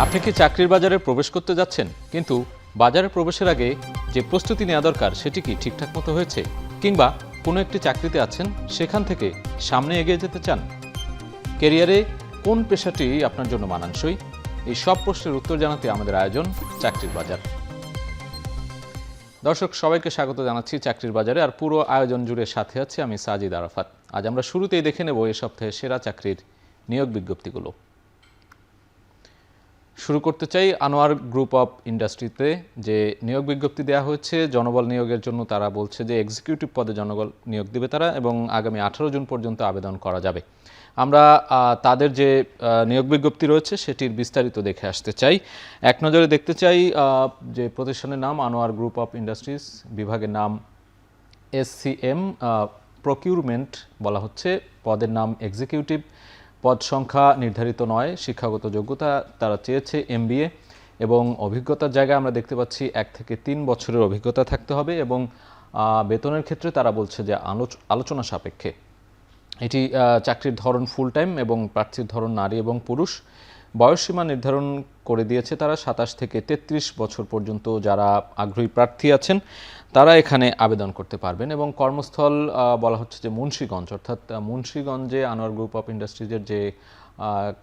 আপনি কি চাকরির বাজারে প্রবেশ করতে যাচ্ছেন, কিন্তু বাজারে প্রবেশের আগে যে প্রস্তুতি নেওয়া দরকার সেটি কি ঠিকঠাক মতো হয়েছে? কিংবা কোনো একটি চাকরিতে আছেন, সেখান থেকে সামনে এগিয়ে যেতে চান? ক্যারিয়ারে কোন পেশাটি আপনার জন্য মানানসই? এই সব প্রশ্নের উত্তর জানাতে আমাদের আয়োজন চাকরির বাজার। দর্শক সবাইকে স্বাগত জানাচ্ছি চাকরির বাজারে, আর পুরো আয়োজন জুড়ে সাথে আছি আমি সাজিদ আরাফাত। আজ আমরা শুরুতেই দেখে নেব এই সপ্তাহে সেরা চাকরির নিয়োগ বিজ্ঞপ্তিগুলো। শুরু করতে চাই আনোয়ার গ্রুপ অফ ইন্ডাস্ট্রিতে যে নিয়োগ বিজ্ঞপ্তি দেওয়া হয়েছে জনবল নিয়োগের জন্য। তারা বলছে যে এক্সিকিউটিভ পদে জনবল নিয়োগ দেবে তারা, এবং আগামী 18 জুন পর্যন্ত আবেদন করা যাবে। আমরা তাদের যে নিয়োগ বিজ্ঞপ্তি রয়েছে সেটির বিস্তারিত দেখে আসতে চাই। এক নজরে দেখতে চাই যে প্রতিষ্ঠানের নাম আনোয়ার গ্রুপ অফ ইন্ডাস্ট্রিজ, বিভাগের নাম SCM, প্রকিউরমেন্ট বলা হচ্ছে, পদের নাম এক্সিকিউটিভ, পদ সংখ্যা নির্ধারিত নয়, শিক্ষাগত যোগ্যতা তারা চেয়েছে MBA, এবং অভিজ্ঞতার জায়গায় আমরা দেখতে পাচ্ছি 1 থেকে 3 বছরের অভিজ্ঞতা থাকতে হবে, এবং বেতনের ক্ষেত্রে তারা বলছে যে আলোচনা সাপেক্ষে। এটি চাকরির ধরন ফুল টাইম এবং প্রার্থীর ধরন নারী এবং পুরুষ। বয়সসীমা নির্ধারণ করে দিয়েছে তারা 27 থেকে 33 বছর পর্যন্ত যারা আগ্রহী প্রার্থী আছেন তারা এখানে আবেদন করতে পারবেন, এবং কর্মস্থল বলা হচ্ছে যে মুন্সিগঞ্জ, অর্থাৎ মুন্সিগঞ্জে আনোয়ার গ্রুপ অফ ইন্ডাস্ট্রিজের যে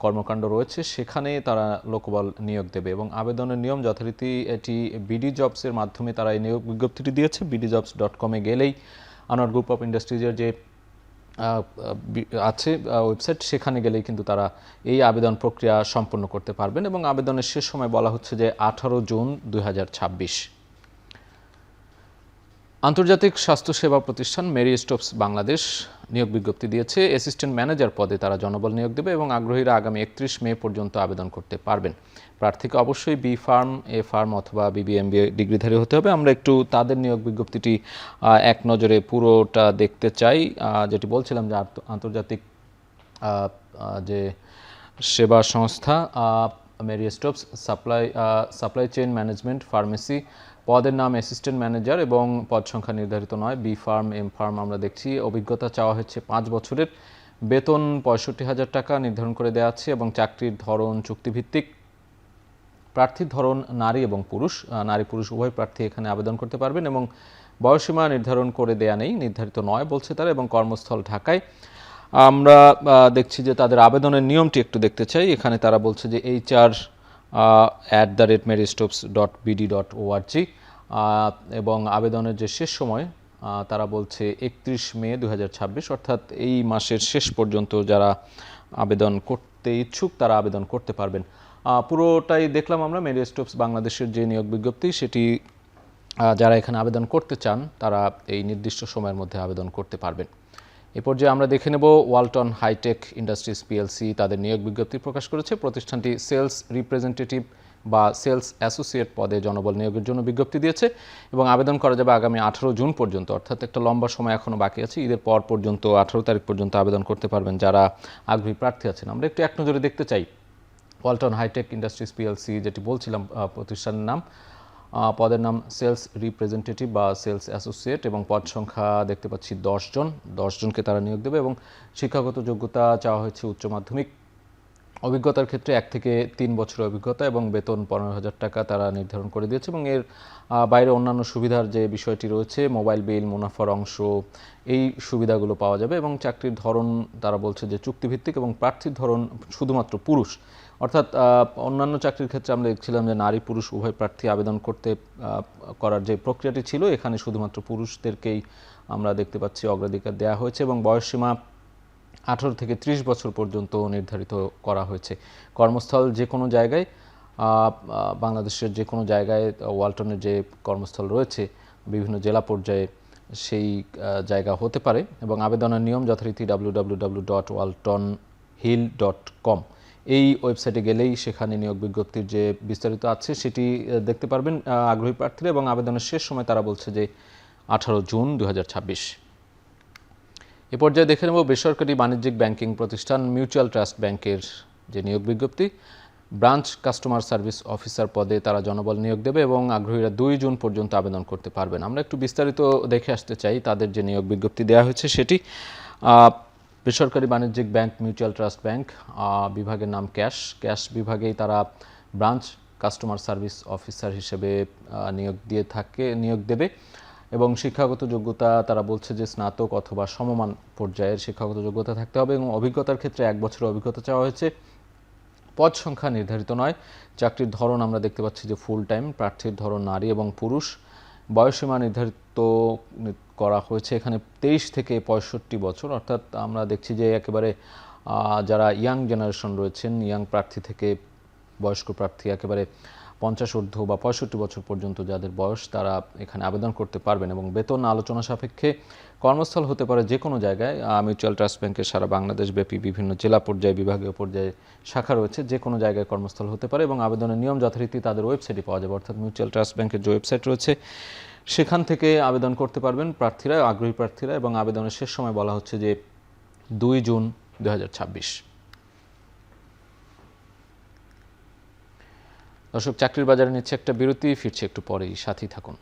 কর্মকাণ্ড রয়েছে সেখানে তারা লোকবল নিয়োগ দেবে। এবং আবেদনের নিয়ম যথারীতি এটি বিডি জবসের মাধ্যমে তারা এই নিয়োগ বিজ্ঞপ্তিটি দিয়েছে। bdjobs.com-এ গেলেই আনোয়ার গ্রুপ অফ ইন্ডাস্ট্রিজের যে আছে ওয়েবসাইট, সেখানে গেলেই কিন্তু তারা এই আবেদন প্রক্রিয়া সম্পন্ন করতে পারবেন, এবং আবেদনের শেষ সময় বলা হচ্ছে যে 18 জুন 2026। আন্তর্জাতিক স্বাস্থ্যসেবা প্রতিষ্ঠান মেরি স্টোপস বাংলাদেশ নিয়োগ বিজ্ঞপ্তি দিয়েছে। অ্যাসিস্ট্যান্ট ম্যানেজার পদে তারা জনবল নিয়োগ দেবে, এবং আগ্রহীরা আগামী 31 মে পর্যন্ত আবেদন করতে পারবেন। প্রার্থীকে অবশ্যই B ফার্ম, A ফার্ম অথবা BBA ডিগ্রিধারী হতে হবে। আমরা একটু তাদের নিয়োগ বিজ্ঞপ্তিটি এক নজরে পুরোটা দেখতে চাই। যেটি বলছিলাম যে আন্তর্জাতিক যে সেবা সংস্থা Marie Stopes supply chain management pharmacy, পদের নাম অ্যাসিস্ট্যান্ট ম্যানেজার, এবং পদ সংখ্যা নির্ধারিত নয়। B ফার্ম, M ফার্ম আমরা দেখছি। অভিজ্ঞতা চাওয়া হচ্ছে 5 বছরের। বেতন 65,000 টাকা নির্ধারণ করে দেওয়া আছে, এবং চাকরির ধরন চুক্তিভিত্তিক। প্রার্থীর ধরন নারী এবং পুরুষ, নারী পুরুষ উভয় প্রার্থী এখানে আবেদন করতে পারবেন, এবং বয়সসীমা নির্ধারণ করে দেয়া নেই, নির্ধারিত নয় বলছে তারা, এবং কর্মস্থল ঢাকায়। আমরা দেখছি যে তাদের আবেদনের নিয়মটি একটু দেখতে চাই। এখানে তারা বলছে যে hr@merystopes.bd.org, এবং আবেদনের যে শেষ সময় তারা বলছে 31 মে 2026, অর্থাৎ এই মাসের শেষ পর্যন্ত যারা আবেদন করতে ইচ্ছুক তারা আবেদন করতে পারবেন। পুরোটাই দেখলাম আমরা মেরি স্টোপস বাংলাদেশের যে নিয়োগ বিজ্ঞপ্তি, সেটি যারা এখানে আবেদন করতে চান তারা এই নির্দিষ্ট সময়ের মধ্যে আবেদন করতে পারবেন। এ পর্যায়ে আমরা দেখে নেব ওয়ালটন হাইটেক ইন্ডাস্ট্রিজ PLC তাদের নিয়োগ বিজ্ঞপ্তি প্রকাশ করেছে। প্রতিষ্ঠানটি সেলস রিপ্রেজেন্টেটিভ বা সেলস অ্যাসোসিয়েট পদে জনবল নিয়োগের জন্য বিজ্ঞপ্তি দিয়েছে, এবং আবেদন করা যাবে আগামী 18 জুন পর্যন্ত, অর্থাৎ একটা লম্বা সময় এখনও বাকি আছে। ঈদের পর পর্যন্ত 18 তারিখ পর্যন্ত আবেদন করতে পারবেন যারা আগ্রহী প্রার্থী আছেন। আমরা একটু এক নজরে দেখতে চাই ওয়ালটন হাইটেক ইন্ডাস্ট্রিজ PLC, যেটি বলছিলাম প্রতিষ্ঠানের নাম। পদের নাম সেলস রিপ্রেজেন্টেটিভ বা সেলস অ্যাসোসিয়েট, এবং পদ সংখ্যা দেখতে পাচ্ছি 10 জনকে তারা নিয়োগ দেবে, এবং শিক্ষাগত যোগ্যতা চাওয়া হয়েছে উচ্চ মাধ্যমিক। অভিজ্ঞতার ক্ষেত্রে 1 থেকে 3 বছরের অভিজ্ঞতা, এবং বেতন 15,000 টাকা তারা নির্ধারণ করে দিয়েছে, এবং এর বাইরে অন্যান্য সুবিধার যে বিষয়টি রয়েছে, মোবাইল বিল, মুনাফার অংশ, এই সুবিধাগুলো পাওয়া যাবে। এবং চাকরির ধরন তারা বলছে যে চুক্তিভিত্তিক, এবং প্রার্থীর ধরন শুধুমাত্র পুরুষ, অর্থাৎ অন্যান্য চাকরির ক্ষেত্রে আমরা দেখছিলাম যে নারী পুরুষ উভয় প্রার্থী আবেদন করার যে প্রক্রিয়াটি ছিল, এখানে শুধুমাত্র পুরুষদেরকেই আমরা দেখতে পাচ্ছি অগ্রাধিকার দেওয়া হয়েছে, এবং বয়সসীমা 18 থেকে 30 বছর পর্যন্ত নির্ধারিত করা হয়েছে। কর্মস্থল যে কোনো জায়গায়, বাংলাদেশের যে কোনো জায়গায় ওয়ালটনের যে কর্মস্থল রয়েছে বিভিন্ন জেলা পর্যায়ে, সেই জায়গা হতে পারে। এবং আবেদনের নিয়ম যথারীতি www.waltonhill.com এই ওয়েবসাইটে গেলেই সেখানে নিয়োগ বিজ্ঞপ্তির যে বিস্তারিত আছে সেটি দেখতে পারবেন আগ্রহী প্রার্থীরা, এবং আবেদনের শেষ সময় তারা বলছে যে 18 জুন 2026। এ পর্যায়ে দেখে নেব বেসরকারি বাণিজ্যিক ব্যাংকিং প্রতিষ্ঠান মিউচুয়াল ট্রাস্ট ব্যাংকের যে নিয়োগ বিজ্ঞপ্তি। ব্রাঞ্চ কাস্টমার সার্ভিস অফিসার পদে তারা জনবল নিয়োগ দেবে, এবং আগ্রহীরা 2 জুন পর্যন্ত আবেদন করতে পারবেন। আমরা একটু বিস্তারিত দেখে আসতে চাই তাদের যে নিয়োগ বিজ্ঞপ্তি দেওয়া হয়েছে সেটি। বেসরকারি বাণিজ্যিক ব্যাংক মিউচুয়াল ট্রাস্ট ব্যাংক, বিভাগের নাম ক্যাশ বিভাগেই তারা ব্রাঞ্চ কাস্টমার সার্ভিস অফিসার হিসেবে নিয়োগ দেবে এবং শিক্ষাগত যোগ্যতা তারা বলছে যে স্নাতক অথবা সমমান পর্যায়ের শিক্ষাগত যোগ্যতা থাকতে হবে এবং অভিজ্ঞতার ক্ষেত্রে 1 বছরের অভিজ্ঞতা চাওয়া হয়েছে। পদ সংখ্যা নির্ধারিত নয়। চাকরির ধরন আমরা দেখতে পাচ্ছি যে ফুল টাইম, প্রার্থীর ধরন নারী এবং পুরুষ। বয়সীমা নির্ধারিত করা হয়েছে এখানে 23 থেকে 65 বছর, অর্থাৎ আমরা দেখছি যে একেবারে যারা ইয়াং জেনারেশন রয়েছেন, ইয়াং প্রার্থী থেকে বয়স্ক প্রার্থী একেবারে 50 ঊর্ধ্ব বা 65 বছর পর্যন্ত যাদের বয়স তারা এখানে আবেদন করতে পারবেন এবং বেতন আলোচনা সাপেক্ষে কর্মস্থল হতে পারে যে কোনো জায়গায়। মিউচুয়াল ট্রাস্ট ব্যাংকের সারা বাংলাদেশব্যাপী বিভিন্ন জেলা পর্যায়ে বিভাগীয় পর্যায়ে শাখা রয়েছে, যে কোনো জায়গায় কর্মস্থল হতে পারে এবং আবেদনের নিয়ম যথারীতি তাদের ওয়েবসাইটে পাওয়া যাবে, অর্থাৎ মিউচুয়াল ট্রাস্ট ব্যাংকের যে ওয়েবসাইট রয়েছে সেখান থেকে আবেদন করতে পারবেন প্রার্থীরা, আগ্রহী প্রার্থীরা এবং আবেদনের শেষ সময় বলা হচ্ছে যে 2 জুন 2026। দর্শক, চাকরির বাজারে নিচ্ছে একটা বিরতি, ফিরছে একটু পরেই, সাথেই থাকুন।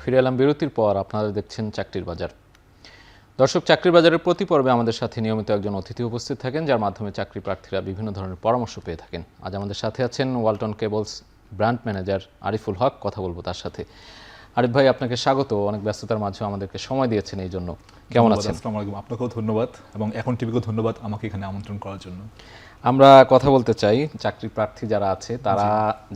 ফিরে এলাম বিরতির পর, আপনারা দেখছেন চাকরির বাজার। দর্শক, চাকরির বাজারের প্রতি পর্বে আমাদের সাথে নিয়মিত একজন অতিথি উপস্থিত থাকেন যার মাধ্যমে চাকরি প্রার্থীরা বিভিন্ন ধরনের পরামর্শ পেয়ে থাকেন। আজ আমাদের সাথে আছেন Walton cables brand manager Ariful Haque, কথা বলবো তার সাথে। আরিফ ভাই, আপনাকে স্বাগত, অনেক ব্যস্ততার মাঝে আমাদেরকে সময় দিয়েছেন এই জন্য। কেমন আছেন? আসসালামু আলাইকুম। আপনাকেও ধন্যবাদ এবং এখন টিভিকেও ধন্যবাদ আমাকে এখানে আমন্ত্রণ করার জন্য। আমরা কথা বলতে চাই চাকরি প্রার্থী যারা আছে তারা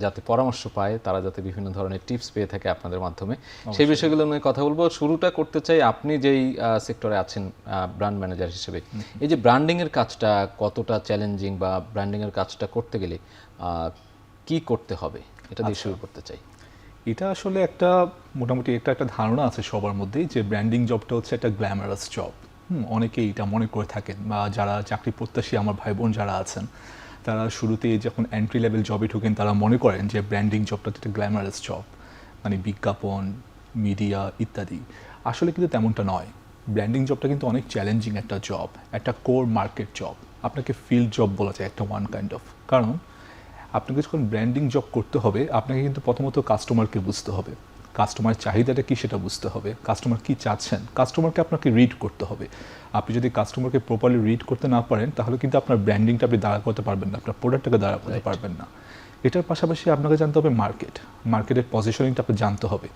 যাতে পরামর্শ পায়, তারা যাতে বিভিন্ন ধরনের টিপস পেয়ে থাকে আপনাদের মাধ্যমে, সেই বিষয়গুলো নিয়ে কথা বলবো। শুরুটা করতে চাই, আপনি যেই সেক্টরে আছেন ব্র্যান্ড ম্যানেজার হিসেবে, এই যে ব্র্যান্ডিং এর কাজটা কতটা চ্যালেঞ্জিং বা ব্র্যান্ডিং এর কাজটা করতে গেলে কি করতে হবে, এটা দিয়ে শুরু করতে চাই। এটা আসলে একটা মোটামুটি একটা ধারণা আছে সবার মধ্যেই যে ব্র্যান্ডিং জবটা হচ্ছে একটা গ্ল্যামারাস জব। অনেকেই এটা মনে করে থাকেন, বা যারা চাকরি প্রত্যাশী আমার ভাই বোন যারা আছেন তারা শুরুতেই যখন এন্ট্রি লেভেল জবে ঢোকেন তারা মনে করেন যে ব্র্যান্ডিং জবটা একটা গ্ল্যামারাস জব, মানে বিজ্ঞাপন, মিডিয়া ইত্যাদি। আসলে কিন্তু তেমনটা নয়। ব্র্যান্ডিং জবটা কিন্তু অনেক চ্যালেঞ্জিং একটা জব, একটা কোর মার্কেট জব, আপনাকে ফিল্ড জব বলা যায় একটা ওয়ান কাইন্ড অফ। কারণ আপনাকে যখন ব্র্যান্ডিং জব করতে হবে আপনাকে কিন্তু প্রথমত কাস্টমারকে বুঝতে হবে, কাস্টমার চাহিদাটা কি সেটা বুঝতে হবে, কাস্টমার কি চাচ্ছেন, কাস্টমারকে আপনাকে রিড করতে হবে। আপনি যদি কাস্টমারকে প্রপারলি রিড করতে না পারেন তাহলে কিন্তু আপনার ব্র্যান্ডিংটা আপনি দাঁড়া করতে পারবেন না, আপনার প্রোডাক্টটাকে দাঁড়া করতে পারবেন না। এটার পাশাপাশি আপনাকে জানতে হবে মার্কেটের পজিশনিংটা আপনি জানতে হবে।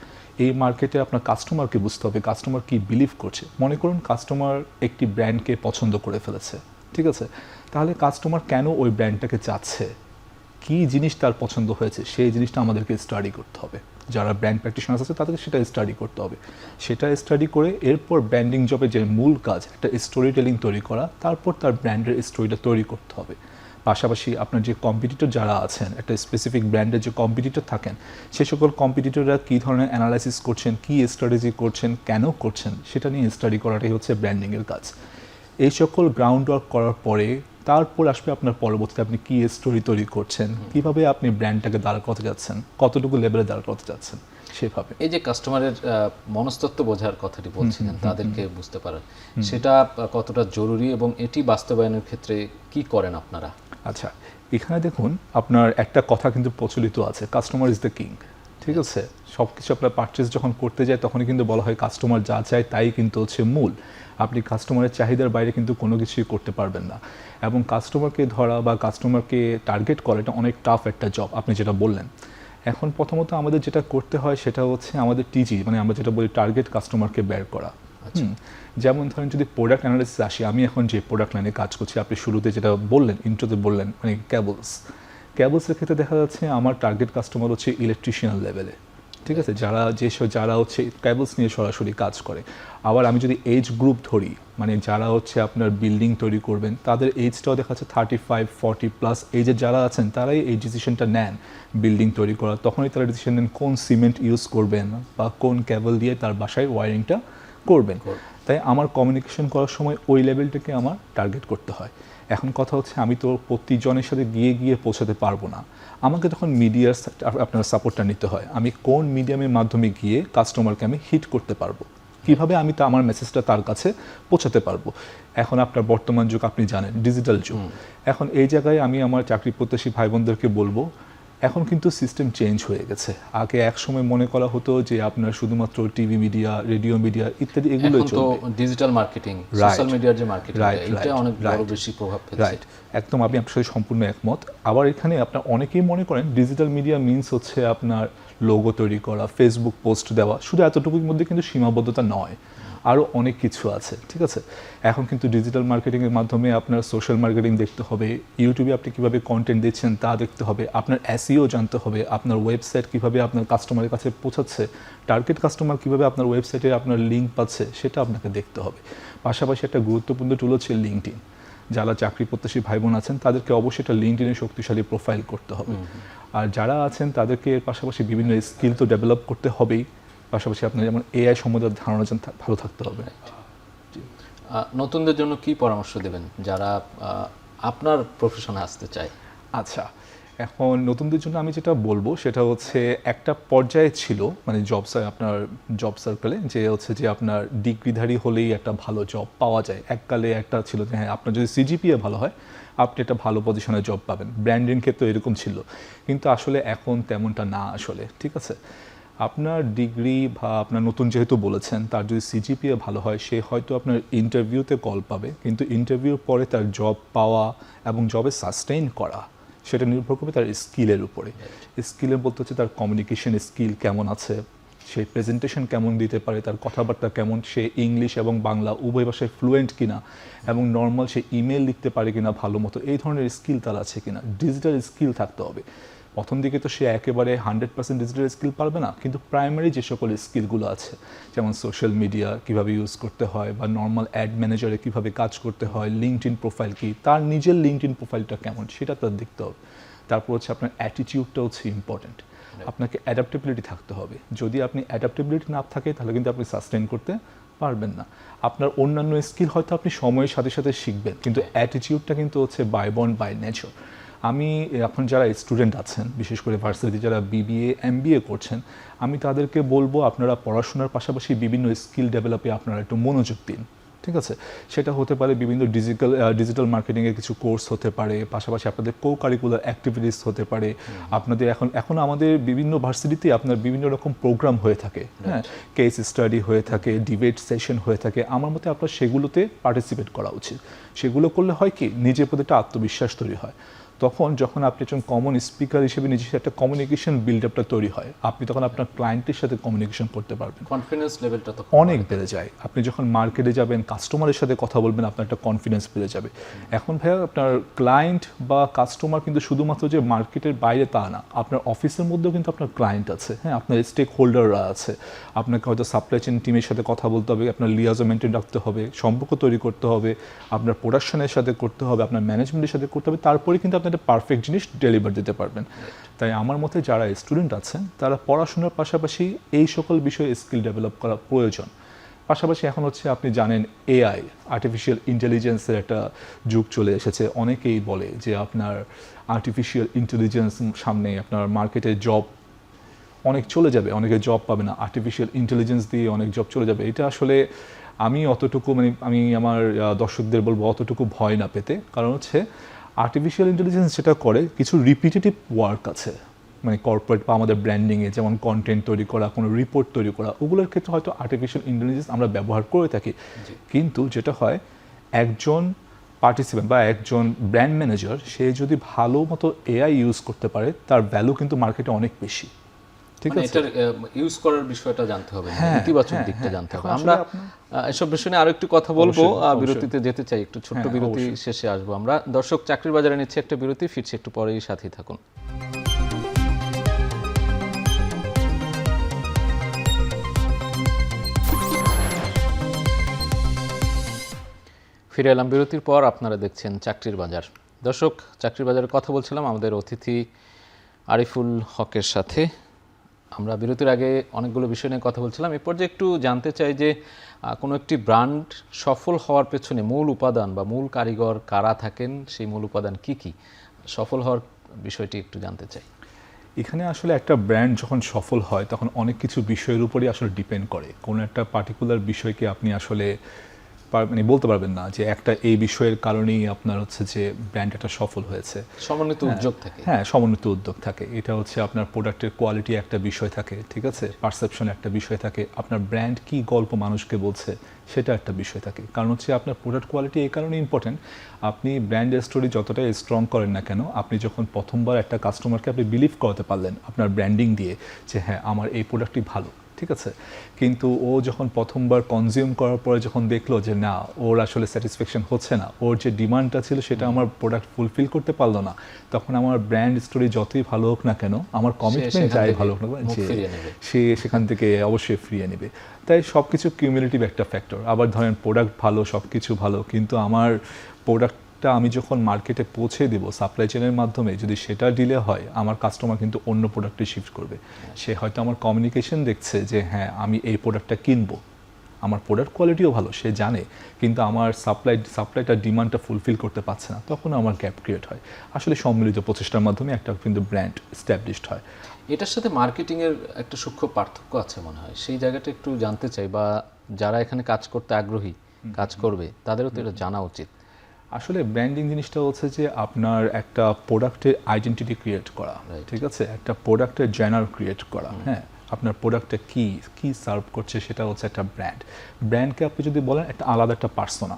এই মার্কেটে আপনার কাস্টমারকে বুঝতে হবে, কাস্টমার কি বিলিভ করছে। মনে করুন কাস্টমার একটি ব্র্যান্ডকে পছন্দ করে ফেলেছে, ঠিক আছে, তাহলে কাস্টমার কেন ওই ব্র্যান্ডটাকে চাচ্ছে, কী জিনিস তার পছন্দ হয়েছে, সেই জিনিসটা আমাদেরকে স্টাডি করতে হবে। যারা ব্র্যান্ড প্র্যাকটিশনার্স আছে তাদেরকে সেটা স্টাডি করতে হবে। সেটা স্টাডি করে এরপর ব্র্যান্ডিং জবে যে মূল কাজ, একটা স্টোরি টেলিং তৈরি করা, তারপর তার ব্র্যান্ডের স্টোরিটা তৈরি করতে হবে। পাশাপাশি আপনার যে কম্পিটিটর যারা আছেন, একটা স্পেসিফিক ব্র্যান্ডের যে কম্পিটিটর থাকেন, সে সকল কম্পিটিটররা কী ধরনের অ্যানালাইসিস করছেন, কী স্ট্র্যাটেজি করছেন, কেন করছেন, সেটা নিয়ে স্টাডি করাটাই হচ্ছে ব্র্যান্ডিংয়ের কাজ। এই সকল গ্রাউন্ড ওয়ার্ক করার পরে তারপর আসবে আপনার পরবর্তীতে আপনি কী স্টোরি তৈরি করছেন, কীভাবে আপনি ব্র্যান্ডটাকে দাঁড় করতে যাচ্ছেন, কতটুকু লেভেলে দাঁড় করতে যাচ্ছেন সেভাবে। এই যে কাস্টমারের মনস্তত্ত্ব বোঝার কথাটি বলছিলেন, তাদেরকে বুঝতে পারেন, সেটা কতটা জরুরি এবং এটি বাস্তবায়নের ক্ষেত্রে কি করেন আপনারা? আচ্ছা, এখানে দেখুন আপনার একটা কথা কিন্তু প্রচলিত আছে, কাস্টমার ইজ দ্য কিং। ঠিক আছে, সব কিছু আপনার পারচেস যখন করতে যায় তখনই কিন্তু বলা হয় কাস্টমার যা চায় তাই কিন্তু হচ্ছে মূল। আপনি কাস্টমারের চাহিদার বাইরে কিন্তু কোনো কিছুই করতে পারবেন না। এবং কাস্টমারকে ধরা বা কাস্টমারকে টার্গেট করা এটা অনেক টাফ একটা জব, আপনি যেটা বললেন। এখন প্রথমত আমাদের যেটা করতে হয় সেটা হচ্ছে আমাদের টিজি, মানে আমরা যেটা বলি টার্গেট কাস্টমারকে বের করা। যেমন ধরেন যদি প্রোডাক্ট অ্যানালাইসিস আসি, আমি এখন যে প্রোডাক্ট লাইনে কাজ করছি, আপনি শুরুতে যেটা বললেন, ইন্ট্রোতে বললেন, মানে ক্যাবলসের ক্ষেত্রে দেখা যাচ্ছে আমার টার্গেট কাস্টমার হচ্ছে ইলেকট্রিশিয়ান লেভেলে, ঠিক আছে, যারা হচ্ছে ক্যাবলস নিয়ে সরাসরি কাজ করে। আবার আমি যদি এজ গ্রুপ ধরি, মানে যারা হচ্ছে আপনার বিল্ডিং তৈরি করবেন তাদের এজটাও দেখা যাচ্ছে 35-40+ এজের যারা আছেন তারাই এই ডিসিশনটা নেন বিল্ডিং তৈরি করার। তখনই তারা ডিসিশন নেন কোন সিমেন্ট ইউজ করবেন বা কোন ক্যাবল দিয়ে তার বাসায় ওয়ারিংটা করবেন। তাই আমার কমিউনিকেশন করার সময় ওই লেভেলটাকে আমার টার্গেট করতে হয়। এখন কথা হচ্ছে আমি তো প্রতিজনের সাথে গিয়ে পৌঁছাতে পারবো না, আমাকে তখন মিডিয়ার আপনার সাপোর্টটা নিতে হয়। আমি কোন মিডিয়ামের মাধ্যমে গিয়ে কাস্টমারকে আমি হিট করতে পারবো, কীভাবে আমি আমার মেসেজটা তার কাছে পৌঁছাতে পারবো। এখন আপনার বর্তমান যুগ আপনি জানেন, ডিজিটাল যুগ। এখন এই জায়গায় আমি আমার চাকরি প্রত্যাশী ভাই বোনদেরকে বলবো এখন কিন্তু সিস্টেম চেঞ্জ হয়ে গেছে। আগে এক সময় মনে করা হতো যে আপনার শুধুমাত্র টিভি মিডিয়া, রেডিও মিডিয়া ইত্যাদি এগুলোই এখন তো চলবে। Digital marketing, Right. সোশ্যাল মিডিয়ার যে মার্কেটিং, Right, এটা right, অনেক বড় right. বেশি প্রভাব ফেলছে। রাইট, একদম আমি আপনার সাথে সম্পূর্ণ একমত। আবার এখানে আপনার অনেকেই মনে করেন ডিজিটাল মিডিয়া মিনস হচ্ছে আপনার লোগো তৈরি করা, ফেসবুক পোস্ট দেওয়া, শুধু এতটুকুর মধ্যে কিন্তু সীমাবদ্ধতা নয়, আরও অনেক কিছু আছে। ঠিক আছে, এখন কিন্তু ডিজিটাল মার্কেটিংয়ের মাধ্যমে আপনার সোশ্যাল মার্কেটিং দেখতে হবে, ইউটিউবে আপনি কীভাবে কন্টেন্ট দিচ্ছেন তা দেখতে হবে, আপনার এসইও জানতে হবে, আপনার ওয়েবসাইট কীভাবে আপনার কাস্টমারের কাছে পৌঁছাচ্ছে, টার্গেট কাস্টমার কীভাবে আপনার ওয়েবসাইটে আপনার লিঙ্ক পাচ্ছে সেটা আপনাকে দেখতে হবে। পাশাপাশি একটা গুরুত্বপূর্ণ টুল হচ্ছে লিঙ্কডইন। যারা চাকরি প্রত্যাশী ভাই বোন আছেন তাদেরকে অবশ্যই একটা লিঙ্কডইনে শক্তিশালী প্রোফাইল করতে হবে। আর যারা আছেন তাদেরকে এর পাশাপাশি বিভিন্ন স্কিল তো ডেভেলপ করতে হবেই, পাশাপাশি আপনার যেমন এআই সম্বন্ধে ধারণা ভালো থাকতে হবে। নতুনদের জন্য কি পরামর্শ দেবেন যারা আপনার প্রফেশনে আসতে চায়? আচ্ছা, এখন নতুনদের জন্য আমি যেটা বলবো সেটা হচ্ছে একটা পর্যায়ে ছিল মানে আপনার জব সার্কেলে যে হচ্ছে যে আপনার ডিগ্রিধারী হলেই একটা ভালো জব পাওয়া যায়। এককালে একটা ছিল যে হ্যাঁ আপনার যদি সিজিপিএ ভালো হয় আপনি একটা ভালো পজিশনে জব পাবেন, ব্র্যান্ডিং ক্ষেত্রে এরকম ছিল, কিন্তু আসলে এখন তেমনটা না আসলে। ঠিক আছে, আপনার ডিগ্রি বা আপনার নতুন যেহেতু বলেছেন তার যদি সিজিপিএ ভালো হয় সে হয়তো আপনার ইন্টারভিউতে কল পাবে, কিন্তু ইন্টারভিউর পরে তার জব পাওয়া এবং জবে সাস্টেইন করা সেটা নির্ভর করবে তার স্কিলের উপরে। স্কিলের বলতে হচ্ছে তার কমিউনিকেশন স্কিল কেমন আছে, সে প্রেজেন্টেশন কেমন দিতে পারে, তার কথাবার্তা কেমন, সে ইংলিশ এবং বাংলা উভয় ভাষায় ফ্লুয়েন্ট কিনা, এবং নর্মাল সে ইমেল লিখতে পারে কিনা ভালো মতো, এই ধরনের স্কিল তার আছে কিনা। ডিজিটাল স্কিল থাকতে হবে। প্রথম দিকে তো সে একেবারে 100% ডিজিটাল স্কিল পারবে না, কিন্তু প্রাইমারি যে সকল স্কিলগুলো আছে যেমন সোশ্যাল মিডিয়া কীভাবে ইউজ করতে হয় বা নর্মাল অ্যাড ম্যানেজারে কীভাবে কাজ করতে হয়, লিঙ্কডইন প্রোফাইল কী, তার নিজের লিঙ্কডইন প্রোফাইলটা কেমন সেটা তার দেখতে হবে। তারপর হচ্ছে আপনার অ্যাটিটিউডটা হচ্ছে ইম্পর্ট্যান্ট, আপনাকে অ্যাডাপ্টেবিলিটি থাকতে হবে। যদি আপনি অ্যাডাপ্টেবিলিটি না থাকে তাহলে কিন্তু আপনি সাস্টেন করতে পারবেন না। আপনার অন্যান্য স্কিল হয়তো আপনি সময়ের সাথে সাথে শিখবেন, কিন্তু অ্যাটিটিউডটা কিন্তু হচ্ছে বাই বর্ন বাই নেচার। আমি এখন যারা স্টুডেন্ট আছেন বিশেষ করে ভার্সিটি যারা বিবিএ এমবিএ করছেন, আমি তাদেরকে বলবো আপনারা পড়াশোনার পাশাপাশি বিভিন্ন স্কিল ডেভেলপে আপনারা একটু মনোযোগ দিন। ঠিক আছে, সেটা হতে পারে বিভিন্ন ডিজিটাল মার্কেটিংয়ের কিছু কোর্স হতে পারে, পাশাপাশি আপনাদের কো কারিকুলার অ্যাক্টিভিটিস হতে পারে। আপনাদের এখন আমাদের বিভিন্ন ভার্সিটিতে আপনার বিভিন্ন রকম প্রোগ্রাম হয়ে থাকে, হ্যাঁ, কেস স্টাডি হয়ে থাকে, ডিবেট সেশন হয়ে থাকে। আমার মতে আপনার সেগুলোতে পার্টিসিপেট করা উচিত। সেগুলো করলে হয় কি নিজের প্রতি একটা আত্মবিশ্বাস তৈরি হয়। তখন যখন আপনি একজন কমন স্পিকার হিসেবে নিজের একটা কমিউনিকেশন বিল্ড আপটা তৈরি হয়, আপনি তখন আপনার ক্লায়েন্টের সাথে কমিউনিকেশন করতে পারবেন, কনফিডেন্স লেভেলটা তো অনেক বেড়ে যায়। আপনি যখন মার্কেটে যাবেন কাস্টমারের সাথে কথা বলবেন আপনার একটা কনফিডেন্স বেড়ে যাবে। এখন ভাইয়া আপনার ক্লায়েন্ট বা কাস্টমার কিন্তু শুধুমাত্র যে মার্কেটের বাইরে তা না, আপনার অফিসের মধ্যেও কিন্তু আপনার ক্লায়েন্ট আছে, হ্যাঁ, আপনার স্টেক হোল্ডাররা আছে। আপনাকে হয়তো সাপ্লাই চেইন টিমের সাথে কথা বলতে হবে, আপনার লিয়াজো মেনটেন রাখতে হবে, সম্পর্ক তৈরি করতে হবে, আপনার প্রোডাকশনের সাথে করতে হবে, আপনার ম্যানেজমেন্টের সাথে করতে হবে, তারপরে কিন্তু আপনি একটা পারফেক্ট জিনিস ডেলিভার দিতে পারবেন। তাই আমার মতে যারা স্টুডেন্ট আছেন তারা পড়াশোনার পাশাপাশি এই সকল বিষয়ে স্কিল ডেভেলপ করা প্রয়োজন। পাশাপাশি এখন হচ্ছে আপনি জানেন এআই আর্টিফিশিয়াল ইন্টেলিজেন্সের একটা যুগ চলে এসেছে। অনেকেই বলে যে আপনার আর্টিফিশিয়াল ইন্টেলিজেন্স সামনে আপনার মার্কেটে জব অনেক চলে যাবে, অনেকে জব পাবে না, আর্টিফিশিয়াল ইন্টেলিজেন্স দিয়ে অনেক জব চলে যাবে। এটা আসলে আমি অতটুকু আমি আমার দর্শকদের বলবো অতটুকু ভয় না পেতে। কারণ হচ্ছে আর্টিফিশিয়াল ইন্টেলিজেন্স যেটা করে কিছু রিপিটেটিভ ওয়ার্ক আছে মানে কর্পোরেট বা আমাদের ব্র্যান্ডিংয়ে, যেমন কন্টেন্ট তৈরি করা, কোনো রিপোর্ট তৈরি করা, ওগুলোর ক্ষেত্রে হয়তো আর্টিফিশিয়াল ইন্টেলিজেন্স আমরা ব্যবহার করে থাকি। কিন্তু যেটা হয় একজন পার্টিসিপেন্ট বা একজন ব্র্যান্ড ম্যানেজার সে যদি ভালো মতো এআই ইউজ করতে পারে তার ভ্যালু কিন্তু মার্কেটে অনেক বেশি। ঠিক আছে, এটার ইউজ করার বিষয়টা জানতে হবে, হ্যাঁ, ইতিবাচক হ্যাঁ, দিকটা হ্যাঁ। জানতে হবে। এখন আমরা আসলে এসব বিষয় নিয়ে আরো একটু কথা বলবো, অবশ্যই। বিরতিতে যেতে চাই, একটু ছোট্ট হ্যাঁ, বিরতি অবশ্যই। শেষে আসবো আমরা। দর্শক, চাকরির বাজারে নিচ্ছে একটা বিরতি, ফিরছি একটু পরেই, সাথেই থাকুন। ফিরে এলাম বিরতির পর, আপনারা দেখছেন চাকরির বাজার। দর্শক, চাকরির বাজারে কথা বলছিলাম আমাদের অতিথি আরিফুল হকের সাথে। আমরা বিরতির আগে অনেকগুলো বিষয় নিয়ে কথা বলছিলাম। এরপর যে একটু জানতে চাই যে কোনো একটি ব্র্যান্ড সফল হওয়ার পেছনে মূল উপাদান বা মূল কারিগর কারা থাকেন, সেই মূল উপাদান কি কি, সফল হওয়ার বিষয়টি একটু জানতে চাই। এখানে আসলে একটা ব্র্যান্ড যখন সফল হয় তখন অনেক কিছু বিষয়ের উপরই আসলে ডিপেন্ড করে। কোনো একটা পার্টিকুলার বিষয়কে আপনি আসলে মানে বলতে পারবেন না যে একটা এই বিষয়ের কারণেই আপনার হচ্ছে যে ব্র্যান্ড একটা সফল হয়েছে। সমন্বিত উদ্যোগ থাকে। হ্যাঁ, সমন্বিত উদ্যোগ থাকে। এটা হচ্ছে আপনার প্রোডাক্টের কোয়ালিটি একটা বিষয় থাকে, ঠিক আছে, পারসেপশন একটা বিষয় থাকে, আপনার ব্র্যান্ড কি গল্প মানুষকে বলছে সেটা একটা বিষয় থাকে। কারণ হচ্ছে আপনার প্রোডাক্ট কোয়ালিটি এই কারণে ইম্পর্টেন্ট, আপনি ব্র্যান্ডের স্টোরি যতটাই স্ট্রং করেন না কেন, আপনি যখন প্রথমবার একটা কাস্টমারকে আপনি বিলিভ করাতে পারলেন আপনার ব্র্যান্ডিং দিয়ে যে হ্যাঁ আমার এই প্রোডাক্টটি ভালো, ঠিক আছে, কিন্তু ও যখন প্রথমবার কনজিউম করার পরে যখন দেখলো যে না ওর আসলে স্যাটিসফ্যাকশন হচ্ছে না, ওর যে ডিমান্ডটা ছিল সেটা আমার প্রোডাক্ট ফুলফিল করতে পারলো না, তখন আমার ব্র্যান্ড স্টোরি যতই ভালো হোক না কেন, আমার কমিটমেন্ট যাই ভালো হোক না যে সে সেখান থেকে অবশ্যই ফিরিয়ে নেবে। তাই সব কিছু কিউমুলেটিভ একটা ফ্যাক্টর। আবার ধরেন প্রোডাক্ট ভালো, সব কিছু ভালো, কিন্তু আমার প্রোডাক্টটা আমি যখন মার্কেটে পৌঁছে দেব সাপ্লাই চেনের মাধ্যমে, যদি সেটা ডিলে হয় আমার কাস্টমার কিন্তু অন্য প্রোডাক্টে শিফট করবে। সে হয়তো আমার কমিউনিকেশন দেখছে যে হ্যাঁ আমি এই প্রোডাক্টটা কিনবো, আমার প্রোডাক্ট কোয়ালিটিও ভালো সে জানে, কিন্তু আমার সাপ্লাইটা ডিমান্ডটা ফুলফিল করতে পারছে না, তখন আমার গ্যাপ ক্রিয়েট হয়। আসলে সম্মিলিত প্রচেষ্টার মাধ্যমে একটা কিন্তু ব্র্যান্ড এস্টাবলিশড হয়। এটার সাথে মার্কেটিংয়ের একটা সূক্ষ্ম পার্থক্য আছে মনে হয়, সেই জায়গাটা একটু জানতে চাই, বা যারা এখানে কাজ করতে আগ্রহী কাজ করবে তাদেরও তো এটা জানা উচিত। আসলে ব্র্যান্ডিং জিনিসটা হচ্ছে যে আপনার একটা প্রোডাক্টের আইডেন্টিটি ক্রিয়েট করা, ঠিক আছে, একটা প্রোডাক্টের জেনার ক্রিয়েট করা। হ্যাঁ, আপনার প্রোডাক্টটা কি সার্ভ করছে সেটা হচ্ছে একটা ব্র্যান্ডকে আপনি যদি বলেন একটা আলাদা একটা পার্সোনা,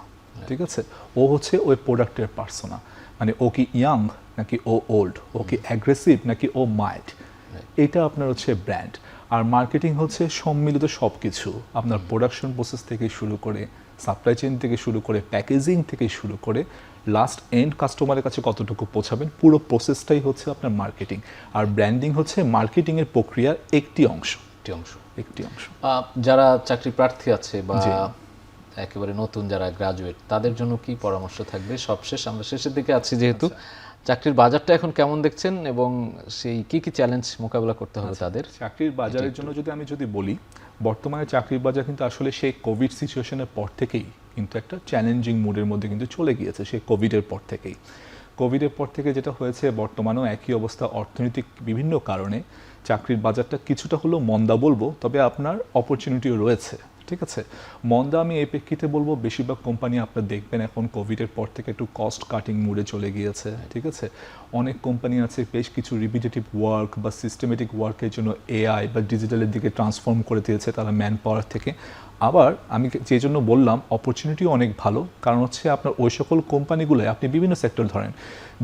ঠিক আছে, ও হচ্ছে ওই প্রোডাক্টের পার্সোনা, মানে ও কি ইয়াং নাকি ও ওল্ড, ও কি অ্যাগ্রেসিভ নাকি ও মাইল্ড, এটা আপনার হচ্ছে ব্র্যান্ড। আর মার্কেটিং হচ্ছে সম্মিলিত সব কিছু, আপনার প্রোডাকশন প্রসেস থেকে শুরু করে সাপ্লাই চেইন থেকে শুরু করে প্যাকেজিং থেকে শুরু করে লাস্ট এন্ড কাস্টমারের কাছে কতটুকু পৌঁছাবেন, পুরো প্রসেসটাই হচ্ছে আপনার মার্কেটিং। আর ব্র্যান্ডিং হচ্ছে মার্কেটিংয়ের প্রক্রিয়ার একটি অংশ। যারা চাকরি প্রার্থী আছে বা একেবারে নতুন যারা গ্রাজুয়েট, তাদের জন্য কি পরামর্শ থাকবে? সবশেষ আমরা শেষের দিকে আছি যেহেতু, চাকরির বাজারটা এখন কেমন দেখছেন এবং সেই কি চ্যালেঞ্জ মোকাবেলা করতে হবে তাদের? চাকরির বাজারের জন্য আমি যদি বলি, বর্তমানে চাকরির বাজার কিন্তু আসলে সেই কোভিড সিচুয়েশনের পর থেকেই কিন্তু একটা চ্যালেঞ্জিং মুডের মধ্যে কিন্তু চলে গিয়েছে। সেই কোভিডের পর থেকে যেটা হয়েছে, বর্তমানেও একই অবস্থা, অর্থনৈতিক বিভিন্ন কারণে চাকরির বাজারটা কিছুটা হলেও মন্দা বলবো, তবে আপনার অপরচুনিটিও রয়েছে, ঠিক আছে। মন্দা আমি এই প্রেক্ষিতে বলবো, বেশিরভাগ কোম্পানি আপনার দেখবেন এখন কোভিডের পর থেকে একটু কস্ট কাটিং মুডে চলে গিয়েছে, ঠিক আছে। অনেক কোম্পানি আছে বেশ কিছু রিপিটেটিভ ওয়ার্ক বা সিস্টেমেটিক ওয়ার্কের জন্য এআই বা ডিজিটালের দিকে ট্রান্সফর্ম করে দিয়েছে তারা ম্যান পাওয়ার থেকে। আবার আমি যে জন্য বললাম অপরচুনিটিও অনেক ভালো, কারণ হচ্ছে আপনার ওই সকল কোম্পানিগুলোয় আপনি বিভিন্ন সেক্টর ধরেন,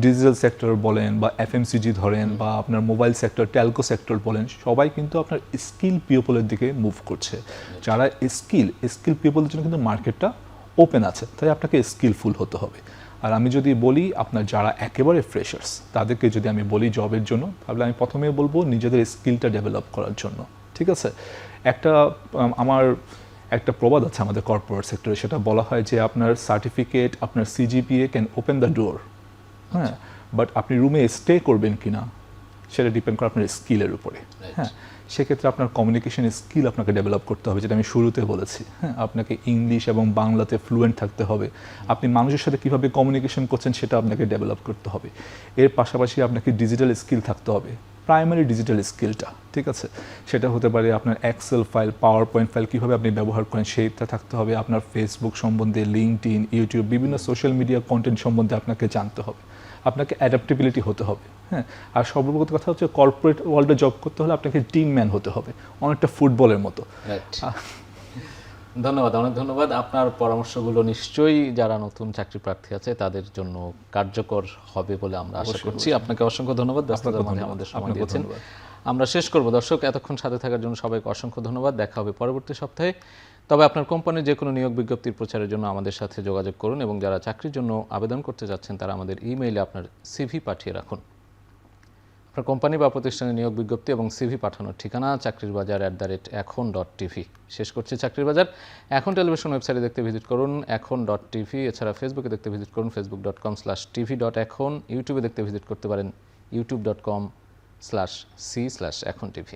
ডিজিটাল সেক্টর বলেন বা এফএমসিজি ধরেন বা আপনার মোবাইল সেক্টর, টেলকো সেক্টর বলেন, সবাই কিন্তু আপনার স্কিল পিপলের দিকে মুভ করছে। যারা স্কিল পিপলের জন্য কিন্তু মার্কেটটা ওপেন আছে, তাই আপনাকে স্কিলফুল হতে হবে। আর আমি যদি বলি আপনার যারা একেবারে ফ্রেশার্স, তাদেরকে যদি আমি বলি জবের জন্য, তাহলে আমি প্রথমে বলবো নিজেদের স্কিলটা ডেভেলপ করার জন্য, ঠিক আছে। আমার একটা প্রবাদ আছে আমাদের কর্পোরেট সেক্টরে, সেটা বলা হয় যে আপনার সার্টিফিকেট, আপনার CGPA can open the door, হ্যাঁ, বাট আপনি রুমে স্টে করবেন কিনা সেটা ডিপেন্ড করে আপনার স্কিলের উপরে। হ্যাঁ, সেক্ষেত্রে আপনার কমিউনিকেশন স্কিল আপনাকে ডেভেলপ করতে হবে, যেটা আমি শুরুতে বলেছি। হ্যাঁ, আপনাকে ইংলিশ এবং বাংলাতে ফ্লুয়েন্ট থাকতে হবে। আপনি মানুষের সাথে কীভাবে কমিউনিকেশন করছেন সেটা আপনাকে ডেভেলপ করতে হবে। এর পাশাপাশি আপনাকে ডিজিটাল স্কিল থাকতে হবে, প্রাইমারি ডিজিটাল স্কিলটা, ঠিক আছে। সেটা হতে পারে আপনার excel file, PowerPoint file কীভাবে আপনি ব্যবহার করেন সেইটা থাকতে হবে। আপনার ফেসবুক সম্বন্ধে, লিঙ্কডইন, ইউটিউব, বিভিন্ন সোশ্যাল মিডিয়া কন্টেন্ট সম্বন্ধে আপনাকে জানতে হবে। আপনাকে অ্যাডাপ্টেবিলিটি হতে হবে। হ্যাঁ, আর সর্বপ্রথম কথা হচ্ছে কর্পোরেট ওয়ার্ল্ডে জব করতে হলে আপনাকে টিম ম্যান হতে হবে, অনেকটা ফুটবলের মতো। ধন্যবাদ, অনেক ধন্যবাদ। আপনার পরামর্শগুলো নিশ্চয়ই যারা নতুন চাকরি প্রার্থী আছে তাদের জন্য কার্যকর হবে বলে আমরা আশা করছি। আপনাকে অসংখ্য ধন্যবাদ, ব্যস্ততার মধ্যে আমাদের সময় দিয়েছেন। আমরা শেষ করব। দর্শক, এতক্ষণ সাথে থাকার জন্য সবাইকে অসংখ্য ধন্যবাদ। দেখা হবে পরবর্তী সপ্তাহে। তবে আপনার কোম্পানির যে কোনো নিয়োগ বিজ্ঞপ্তির প্রচারের জন্য আমাদের সাথে যোগাযোগ করুন, এবং যারা চাকরির জন্য আবেদন করতে যাচ্ছেন তারা আমাদের ইমেইলে আপনার সিভি পাঠিয়ে রাখুন। আপনার কোম্পানি বা প্রতিষ্ঠানের নিয়োগ বিজ্ঞপ্তি এবং সিভি পাঠানোর ঠিকানা চাকরিরবাজার@এখন.tv। শেষ করছি চাকরির বাজার। এখন টেলিভিশন ওয়েবসাইটে দেখতে ভিজিট করুন এখন.tv। এছাড়া ফেসবুকে দেখতে ভিজিট করুন facebook.com/tv.এখন। ইউটিউবে দেখতে ভিজিট করতে পারেন youtube.com/c/echontv।